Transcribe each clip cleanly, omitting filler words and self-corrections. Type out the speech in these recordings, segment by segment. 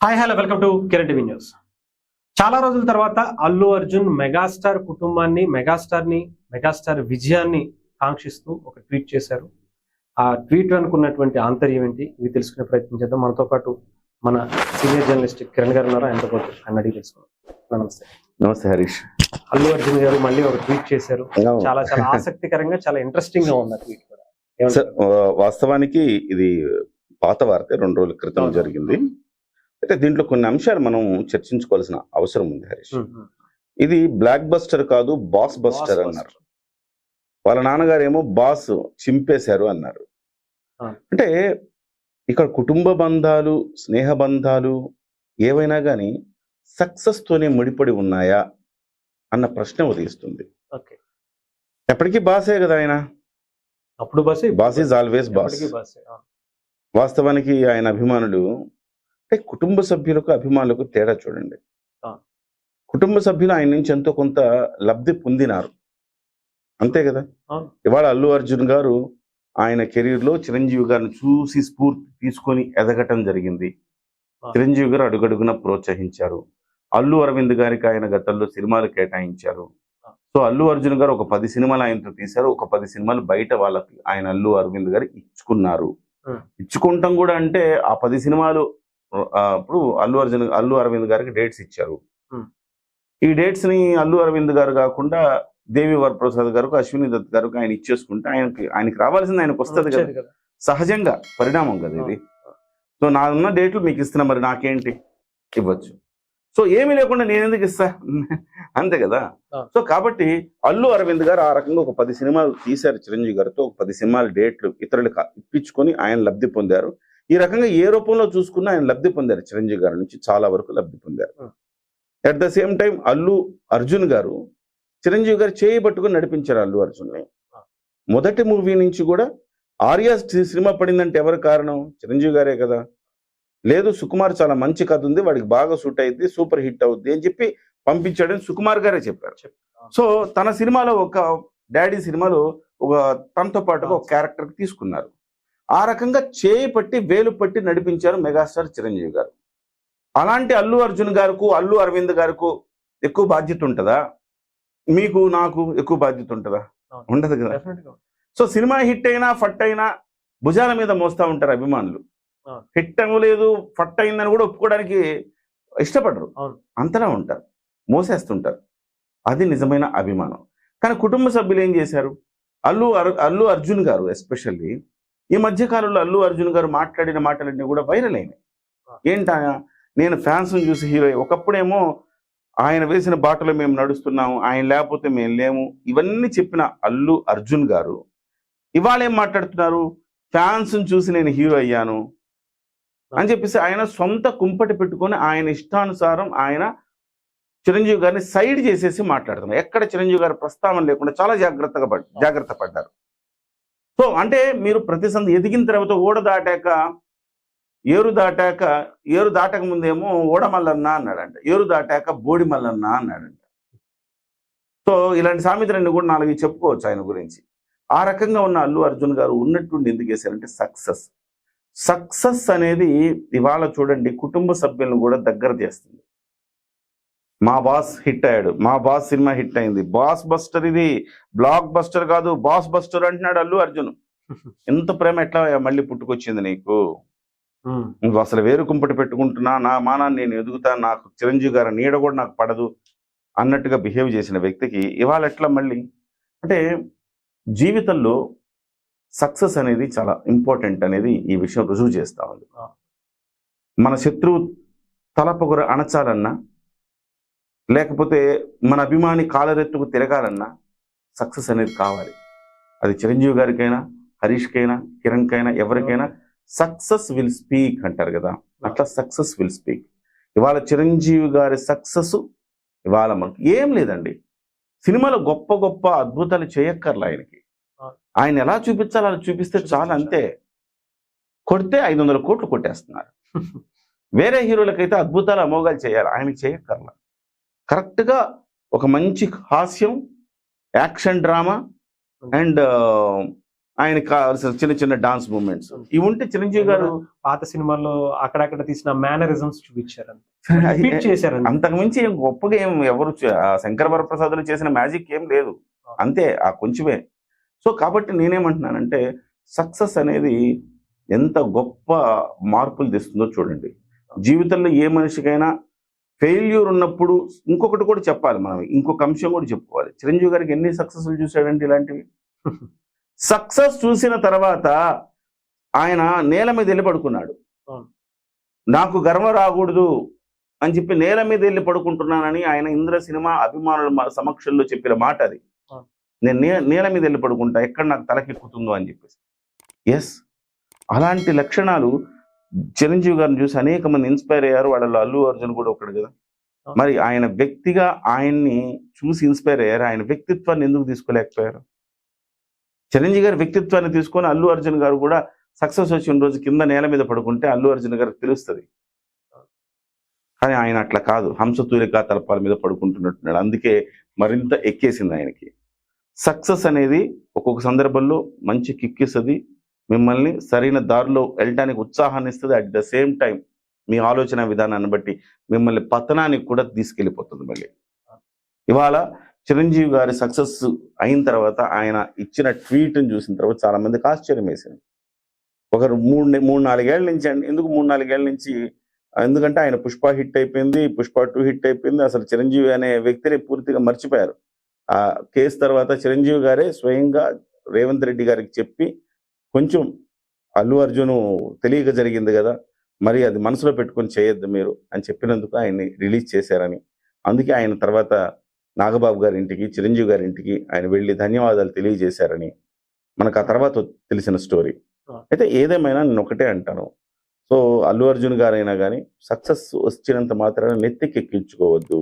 Hi hello welcome to Kiran TV news. చాలా రోజుల తర్వాత అల్లు అర్జున్ మెగాస్టార్ కుటుంబాన్ని మెగాస్టార్ విజయాన్ని కాంక్షిస్తూ ఒక ట్వీట్ చేశారు. ఆ ట్వీట్ అనుకున్నటువంటి ఆంతర్యం ఏంటి ఇవి తెలుసుకునే ప్రయత్నం చేద్దాం. మనతో పాటు మన సీనియర్ జర్నలిస్ట్ కిరణ్ గారు ఉన్నారు. ఆయనతో పాటు ఆయన అడిగి తెలుసుకున్నాం. నమస్తే. నమస్తే హరీష్. అల్లు అర్జున్ గారు మళ్ళీ ఒక ట్వీట్ చేశారు. చాలా చాలా ఆసక్తికరంగా చాలా ఇంట్రెస్టింగ్ గా ఉంది ఆ ట్వీట్ కూడా. వాస్తవానికి ఇది పాత వార్త, 2 రోజుల క్రితం జరిగింది. అయితే దీంట్లో కొన్ని అంశాలు మనం చర్చించుకోవాల్సిన అవసరం ఉంది హరీష్. ఇది బ్లాక్ బస్టర్ కాదు, బాస్ బస్టర్ అన్నారు. వాళ్ళ నాన్నగారేమో బాస్ చింపేశారు అన్నారు. అంటే ఇక్కడ కుటుంబ బంధాలు, స్నేహ బంధాలు ఏవైనా కానీ సక్సెస్ తోనే ముడిపడి ఉన్నాయా అన్న ప్రశ్న ఉదయిస్తుంది. ఎప్పటికీ బాసే కదా ఆయన. అప్పుడు బాస్ ఈజ్ ఆల్వేస్ బాస్. వాస్తవానికి ఆయన అభిమానులు అంటే కుటుంబ సభ్యులకు అభిమానులకు తేడా చూడండి. కుటుంబ సభ్యులు ఆయన నుంచి ఎంతో కొంత లబ్ధి పొందినారు, అంతే కదా. ఇవాళ అల్లు అర్జున్ గారు ఆయన కెరీర్ లో చిరంజీవి గారిని చూసి స్ఫూర్తి తీసుకొని ఎదగటం జరిగింది. చిరంజీవి గారు అడుగడుగున ప్రోత్సహించారు. అల్లు అరవింద్ గారికి ఆయన గతంలో సినిమాలు కేటాయించారు. సో అల్లు అర్జున్ గారు ఒక 10 సినిమాలు ఆయనతో తీశారు. ఒక 10 సినిమాలు బయట వాళ్ళకి ఆయన అల్లు అరవింద్ గారు ఇచ్చుకున్నారు. ఇచ్చుకుంటాం కూడా అంటే ఆ 10 సినిమాలు అప్పుడు అల్లు అరవింద్ గారికి డేట్స్ ఇచ్చారు. ఈ డేట్స్ ని అల్లు అరవింద్ గారు కాకుండా దేవి వరప్రసాద్ గారికి, అశ్విని దత్ గారికి ఆయన ఇచ్చేసుకుంటే ఆయనకి రావాల్సింది ఆయనకు వస్తుంది కదా. సహజంగా పరిణామం కదా ఇది. సో నాకున్న డేట్లు మీకు ఇస్తున్నా, మరి నాకేంటి ఇవ్వచ్చు. సో ఏమీ లేకుండా నేను ఎందుకు ఇస్తా, అంతే కదా. సో కాబట్టి అల్లు అరవింద్ గారు ఆ రకంగా ఒక 10 సినిమాలు తీశారు చిరంజీవి గారితో. ఒక 10 సినిమాల డేట్లు ఇతరులకు ఇప్పించుకొని ఆయన లబ్ధి పొందారు. ఈ రకంగా ఏ రూపంలో చూసుకున్నా ఆయన లబ్ధి పొందారు. చిరంజీవి గారి నుంచి చాలా వరకు లబ్ధి పొందారు. At the same time Allu Arjun గారు చిరంజీవి గారు చేయి పట్టుకుని నడిపించారు అల్లు అర్జున్ని. మొదటి మూవీ నుంచి కూడా ఆర్యా సినిమా పడిందంటే ఎవరు కారణం? చిరంజీవి గారే కదా. లేదు సుకుమార్ చాలా మంచి కథ ఉంది, వాడికి బాగా సూట్ అయింది, సూపర్ హిట్ అవుద్ది అని చెప్పి పంపించాడని సుకుమార్ గారే చెప్పారు. సో తన సినిమాలో ఒక డాడీ సినిమాలో ఒక తనతో పాటుగా ఒక క్యారెక్టర్ తీసుకున్నారు. ఆ రకంగా చేయి పట్టి వేలు పట్టి నడిపించారు మెగాస్టార్ చిరంజీవి గారు. అలాంటి అల్లు అర్జున్ గారికి, అల్లు అరవింద్ గారికి ఎక్కువ బాధ్యత ఉంటుందా? మీకు నాకు ఎక్కువ బాధ్యత ఉంటుందా? ఉండదు కదా. సో సినిమా హిట్ అయినా ఫట్ అయినా భుజాల మీద మోస్తా ఉంటారు అభిమానులు. హిట్ అవ్వలేదు, ఫట్ అయిందని కూడా ఒప్పుకోవడానికి ఇష్టపడరు, అంతలా ఉంటారు, మోసేస్తుంటారు. అది నిజమైన అభిమానం. కానీ కుటుంబ సభ్యులు ఏం చేశారు? అల్లు అర్జున్ గారు ఎస్పెషల్లీ ఈ మధ్య కాలంలో అల్లు అర్జున్ గారు మాట్లాడిన మాటలన్నీ కూడా వైరల్ అయినాయి. ఏంటా, నేను ఫ్యాన్స్ చూసి హీరో, ఒకప్పుడేమో ఆయన వేసిన బాటలో మేము నడుస్తున్నాము, ఆయన లేకపోతే మేము లేము, ఇవన్నీ చెప్పిన అల్లు అర్జున్ గారు ఇవాళ ఏం మాట్లాడుతున్నారు? ఫ్యాన్స్ చూసి నేను హీరో అయ్యాను అని చెప్పేసి ఆయన సొంత కుంపటి పెట్టుకొని ఆయన ఇష్టానుసారం ఆయన చిరంజీవి గారిని సైడ్ చేసేసి మాట్లాడుతున్నారు. ఎక్కడ చిరంజీవి గారి ప్రస్తావన లేకుండా చాలా జాగ్రత్త పడ్డారు. సో అంటే మీరు ప్రతి సంది ఎదిగిన తర్వాత ఏరు దాటక ముందేమో ఓడమల్లన్న అన్నాడంట, ఏరు దాటాక బోడి మల్లన్న అన్నాడంట. సో ఇలాంటి సామెతలన్నీ కూడా 4 చెప్పుకోవచ్చు ఆయన గురించి. ఆ రకంగా ఉన్న అల్లు అర్జున్ గారు ఉన్నట్టుండి ఎందుకు వేశారంటే సక్సెస్ అనేది ఇవాళ చూడండి కుటుంబ సభ్యులను కూడా దగ్గర చేస్తుంది. మా బాస్ హిట్ అయ్యాడు, మా బాస్ సినిమా హిట్ అయింది, బాస్ బస్టర్, ఇది బ్లాక్ బస్టర్ కాదు బాస్ బస్టర్ అంటున్నాడు అల్లు అర్జున్. ఎంత ప్రేమ ఎట్లా మళ్ళీ పుట్టుకొచ్చింది నీకు? నువ్వు అసలు వేరు కుంపటి పెట్టుకుంటున్నా, నా మానాన్ని నేను ఎదుగుతా, నాకు చిరంజీవి గారి నీడ కూడా నాకు పడదు అన్నట్టుగా బిహేవ్ చేసిన వ్యక్తికి ఇవాళ ఎట్లా మళ్ళీ? అంటే జీవితంలో సక్సెస్ అనేది చాలా ఇంపార్టెంట్ అనేది ఈ విషయం రుజువు చేస్తా ఉంది. మన శత్రువు తలపొగర అణచాలన్నా, లేకపోతే మన అభిమాని కాలరెత్తుకు తిరగాలన్నా సక్సెస్ అనేది కావాలి. అది చిరంజీవి గారికైనా, హరీష్కైనా, కిరణ్కైనా, ఎవరికైనా సక్సెస్ విల్ స్పీక్ అంటారు కదా, అట్లా సక్సెస్ విల్ స్పీక్. ఇవాళ చిరంజీవి గారి సక్సెస్ ఇవాళ మనకు ఏం లేదండి. సినిమాలో గొప్ప గొప్ప అద్భుతాలు చేయక్కర్లా ఆయనకి. ఆయన ఎలా చూపించాలో అలా చూపిస్తే చాలా, అంతే. కొడితే 500 కోట్లు కొట్టేస్తున్నారు. వేరే హీరోలకైతే అద్భుతాలు అమోఘాలు చేయాలి, ఆయనకి చేయక్కర్లా. కరెక్ట్గా ఒక మంచి హాస్యం, యాక్షన్ డ్రామా అండ్ ఆయనకు కావాల్సిన చిన్న చిన్న డాన్స్ మూమెంట్స్ ఇవి ఉంటే చిరంజీవి గారు పాత సినిమాల్లో అక్కడక్కడ తీసిన మేనరిజమ్స్ చూపించారు, రిపీట్ చేశారు. అంతకుమించి గొప్పగా ఏం ఎవరు శంకర వరప్రసాదులు చేసిన మ్యాజిక్ ఏం లేదు, అంతే ఆ కొంచెమే. సో కాబట్టి నేనేమంటున్నానంటే సక్సెస్ అనేది ఎంత గొప్ప మార్పులు తెస్తుందో చూడండి. జీవితంలో ఏ మనిషికైనా ఫెయిల్యూర్ ఉన్నప్పుడు ఇంకొకటి కూడా చెప్పాలి, మనం ఇంకొక అంశం కూడా చెప్పుకోవాలి. చిరంజీవి గారికి ఎన్ని సక్సెస్లు చూశాడంటే ఇలాంటివి. సక్సెస్ చూసిన తర్వాత ఆయన నేల మీద వెళ్ళి పడుకున్నాడు. నాకు గర్వం రాకూడదు అని చెప్పి నేల మీద వెళ్ళి పడుకుంటున్నానని ఆయన ఇంద్ర సినిమా అభిమానుల సమక్షంలో చెప్పిన మాట అది. నేను నేల మీద వెళ్ళి పడుకుంటా, ఎక్కడ నాకు తలకెక్కుతుందో అని చెప్పేసి. ఎస్, అలాంటి లక్షణాలు చిరంజీవి గారిని చూసి అనేక మంది ఇన్స్పైర్ అయ్యారు. వాళ్ళలో అల్లు అర్జున్ కూడా ఒకడు కదా. మరి ఆయన వ్యక్తిగా ఆయన్ని చూసి ఇన్స్పైర్ అయ్యారు, ఆయన వ్యక్తిత్వాన్ని ఎందుకు తీసుకోలేకపోయారు? చిరంజీవి గారి వ్యక్తిత్వాన్ని తీసుకొని అల్లు అర్జున్ గారు కూడా సక్సెస్ వచ్చిన రోజు కింద నేల మీద పడుకుంటే అల్లు అర్జున్ గారికి తెలుస్తుంది. కానీ ఆయన అట్లా కాదు, హంసతూలికా తలపాల మీద పడుకుంటున్నట్టున్నాడు. అందుకే మరింత ఎక్కేసింది ఆయనకి. సక్సెస్ అనేది ఒక్కొక్క సందర్భంలో మంచి కిక్కిస్తుంది, మిమ్మల్ని సరైన దారిలో వెళ్ళడానికి ఉత్సాహాన్ని ఇస్తుంది. అట్ ద సేమ్ టైం మీ ఆలోచన విధానాన్ని బట్టి మిమ్మల్ని పతనానికి కూడా తీసుకెళ్ళిపోతుంది. మళ్ళీ ఇవాళ చిరంజీవి గారి సక్సెస్ అయిన తర్వాత ఆయన ఇచ్చిన ట్వీట్ని చూసిన తర్వాత చాలా మందికి ఆశ్చర్యం వేసింది. ఒకరు 3-4 ఏళ్ళ నుంచి అండి. ఎందుకు 3-4 ఏళ్ళ నుంచి? ఎందుకంటే ఆయన పుష్ప హిట్ అయిపోయింది, పుష్ప 2 హిట్ అయిపోయింది. అసలు చిరంజీవి అనే వ్యక్తిని పూర్తిగా మర్చిపోయారు. ఆ కేసు తర్వాత చిరంజీవి గారే స్వయంగా రేవంత్ రెడ్డి గారికి చెప్పి, కొంచెం అల్లు అర్జున్ తెలియక జరిగింది కదా, మరి అది మనసులో పెట్టుకొని చేయొద్దు మీరు అని చెప్పినందుకు ఆయన్ని రిలీజ్ చేశారని, అందుకే ఆయన తర్వాత నాగబాబు గారి ఇంటికి, చిరంజీవి గారి ఇంటికి ఆయన వెళ్ళి ధన్యవాదాలు తెలియజేశారని మనకు ఆ తర్వాత తెలిసిన స్టోరీ. అయితే ఏదేమైనా నేను ఒకటే అంటాను, సో అల్లు అర్జున్ గారైనా కానీ సక్సెస్ వచ్చినంత మాత్రాన నెత్తికెక్కించుకోవద్దు,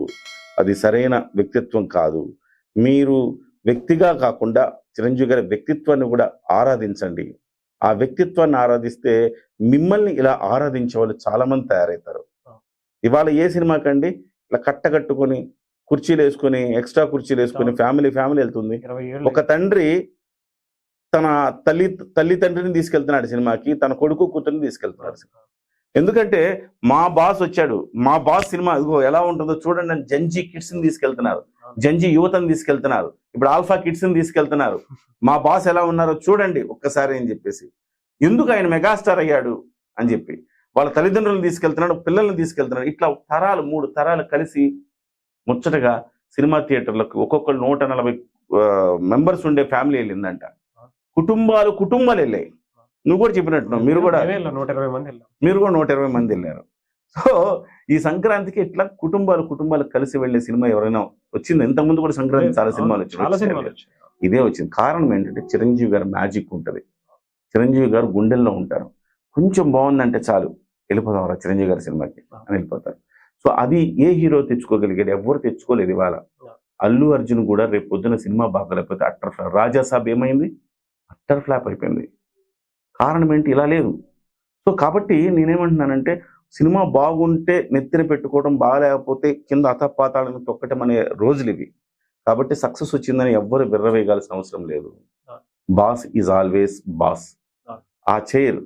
అది సరైన వ్యక్తిత్వం కాదు. మీరు వ్యక్తిగా కాకుండా చిరంజీవి గారి వ్యక్తిత్వాన్ని కూడా ఆరాధించండి. ఆ వ్యక్తిత్వాన్ని ఆరాధిస్తే మిమ్మల్ని ఇలా ఆరాధించే వాళ్ళు చాలా మంది తయారవుతారు. ఇవాళ ఏ సినిమాకండి ఇలా కట్టకట్టుకొని కుర్చీలు వేసుకొని, ఎక్స్ట్రా కుర్చీలు వేసుకొని ఫ్యామిలీ వెళ్తుంది. ఒక తండ్రి తన తల్లి తండ్రిని తీసుకెళ్తున్నాడు సినిమాకి, తన కొడుకు కూతురిని తీసుకెళ్తున్నాడు. ఎందుకంటే మా బాస్ వచ్చాడు, మా బాస్ సినిమా ఇదిగో ఎలా ఉంటుందో చూడండి అని జంజీ కిడ్స్ ని తీసుకెళ్తున్నారు, జంజీ యువతను తీసుకెళ్తున్నారు, ఇప్పుడు ఆల్ఫా కిడ్స్ ని తీసుకెళ్తున్నారు. మా బాస్ ఎలా ఉన్నారో చూడండి ఒక్కసారి అని చెప్పేసి. ఎందుకు ఆయన మెగాస్టార్ అయ్యాడు అని చెప్పి వాళ్ళ తల్లిదండ్రులను తీసుకెళ్తున్నాడు, పిల్లల్ని తీసుకెళ్తున్నాడు. ఇట్లా తరాలు 3 తరాలు కలిసి ముచ్చటగా సినిమా థియేటర్లకు ఒక్కొక్కరు 140 మెంబర్స్ ఉండే ఫ్యామిలీ వెళ్ళిందంట. కుటుంబాలు వెళ్ళాయి. నువ్వు కూడా చెప్పినట్టు మీరు కూడా 120 మంది వెళ్ళారు. సో ఈ సంక్రాంతికి ఇట్లా కుటుంబాలు కలిసి వెళ్లే సినిమా ఎవరైనా వచ్చింది? ఇంతకుముందు కూడా సంక్రాంతి చాలా సినిమాలు వచ్చాయి, ఇదే వచ్చింది. కారణం ఏంటంటే చిరంజీవి గారి మ్యాజిక్ ఉంటుంది, చిరంజీవి గారు గుండెల్లో ఉంటారు. కొంచెం బాగుందంటే చాలు వెళ్ళిపోతాం రా చిరంజీవి గారి సినిమాకి అని వెళ్ళిపోతారు. సో అది ఏ హీరో తెచ్చుకోగలిగాడు? ఎవరు తెచ్చుకోలేదు. ఇవాళ అల్లు అర్జున్ కూడా రేపు పొద్దున సినిమా బాగలేకపోతే అట్టర్ ఫ్లాప్. రాజాసాబ్ ఏమైంది? అట్టర్ ఫ్లాప్ అయిపోయింది. కారణం ఏంటి? ఇలా లేదు. సో కాబట్టి నేనేమంటున్నానంటే సినిమా బాగుంటే నెత్తిన పెట్టుకోవడం, బాగాలేకపోతే కింద అతపాతాలను తొక్కటం అనే రోజులు ఇవి. కాబట్టి సక్సెస్ వచ్చిందని ఎవ్వరు విర్రవేయాల్సిన అవసరం లేదు. Boss is always boss. ఆ చైర్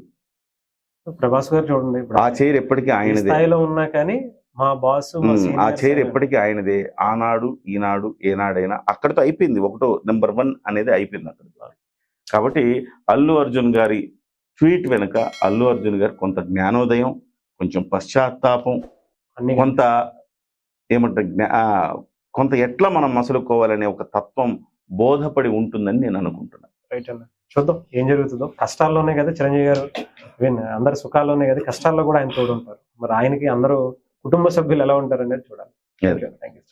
ప్రభాస్ గారు చూడండి, ఆ చైర్ ఎప్పటికీ ఆయనదే. ఉన్నా కానీ మా బాస్ ఆ చైర్ ఎప్పటికీ ఆయనదే. ఆనాడు ఈనాడు ఏనాడైనా అక్కడితో అయిపోయింది. నెంబర్ 1 అనేది అయిపోయింది అక్కడ. కాబట్టి అల్లు అర్జున్ గారి ట్వీట్ వెనుక అల్లు అర్జున్ గారు కొంత జ్ఞానోదయం, కొంచెం పశ్చాత్తాపం, కొంత కొంత ఎట్లా మనం మసలుకోవాలనే ఒక తత్వం బోధపడి ఉంటుందని నేను అనుకుంటున్నాను. రైట్ అన్న, చూద్దాం ఏం జరుగుతుందో. కష్టాల్లోనే కదా చిరంజీవి గారు, అందరు సుఖాల్లోనే కదా కష్టాల్లో కూడా ఆయన తోడు ఉంటారు. మరి ఆయనకి అందరూ కుటుంబ సభ్యులు ఎలా ఉంటారు అనేది చూడాలి. Thank you.